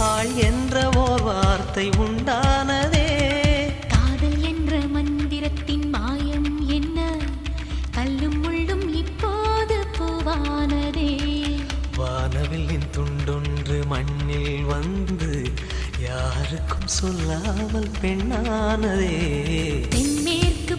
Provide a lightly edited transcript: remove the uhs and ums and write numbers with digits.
ஆள் என்ற ஓர் வார்த்தை உண்டானதே. காதல் என்ற மந்திரத்தின் மாயம் என்ன? கல்லும் முள்ளும் இப்போது பூவானதே. வானவில்லின் துண்டொன்று மண்ணில் வந்து யாருக்கும் சொல்லாமல் பெண்ணானதே. தென்மேற்கு